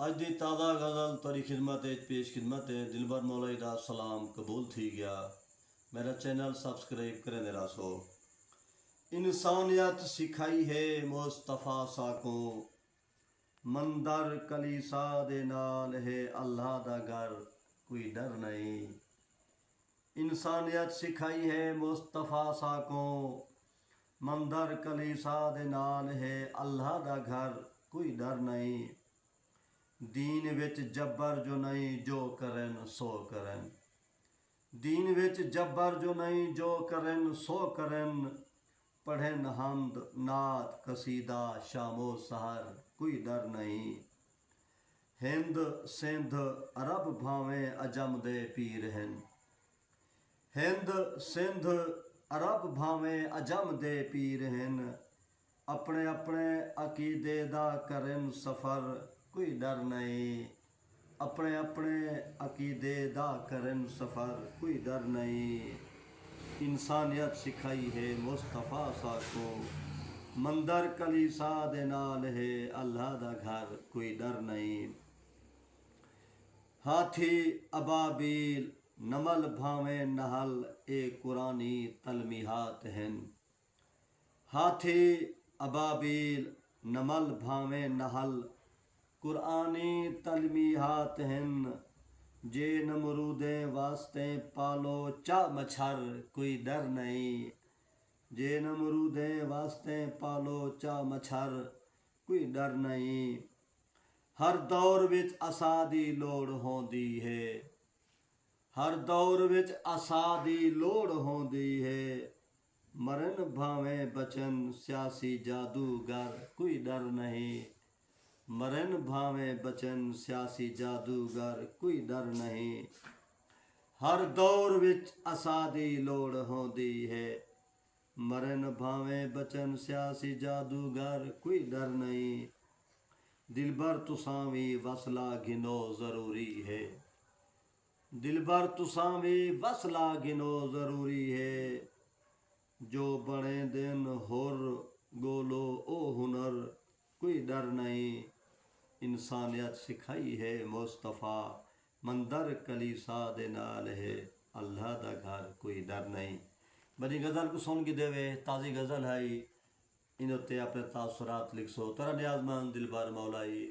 अज दी ताज़ा गज़ल तुहाडी खिदमत पेश खिदमत है। दिलबर मौलाई दा सलाम कबूल थी गया। मेरा चैनल सब्सक्राइब करें दे रासो। इंसानियत सिखाई है मुस्तफ़ा साको, मंदर कलीसा दे नाल है अल्लाह दा घर, कोई डर नहीं। इंसानियत सिखाई है मुस्तफ़ा साको, मंदर कलीसा दे नाल है अल्लाह दा घर, कोई डर नहीं। दीन विच जब्बर जो नहीं जो करन सो करन, दीन विच जब्बर जो नहीं जो करन सो करन। पढ़न हमद नात कसीदा शामो सहर, कोई डर नहीं। हिंद सिंध अरब भावें अजम दे पीर हैं, हिंद सिंध अरब भावें अजम दे पीर हैं। अपने अपने अकीदे दा करन सफ़र, कोई डर नहीं। अपने अपने अकीदे दा करन सफ़र, कोई डर नहीं। इंसानियत सिखाई है मुस्तफ़ा साको, मंदर कलीसा दे नाल है अल्लाह दा घर, कोई डर नहीं। हाथी अबाबील नमल भावें नहल ए कुरानी तलमीहात हैं। हाथी अबाबील नमल भावें नहल कुरानी तलमीहात हैं। जे नमरूदे वास्ते पालो चा मच्छर, कोई डर नहीं। जे नमरूदे वास्ते पालो चा मच्छर, कोई डर नहीं। हर दौर विच असा दी लोड़ होंदी है, हर दौर विच असा दी लोड़ होंदी है। मरन भावें बचन सियासी जादूगर, कोई डर नहीं। मरन भावें बचन सियासी जादूगर, कोई डर नहीं। हर दौर विच असा दी लोड़ होंदी है, मरन भावें बचन सियासी जादूगर, कोई डर नहीं। दिलबर तुसां भी वसला गिनो ज़रूरी है, दिलबर तुसां भी वसला गिनो ज़रूरी है। जो बने दिन होर गोलो ओ हुनर, कोई डर नहीं। इंसानियत सिखाई है मुस्तफ़ा, मंदर कलीसा दे नाल है अल्लाह दा घर, कोई डर नहीं। बड़ी गज़ल को सुन के देवे, ताज़ी गज़ल है। इन उत्ते अपने तासुरात लिखसो। तेरा न्याज़मंद दिलबर मौलाई।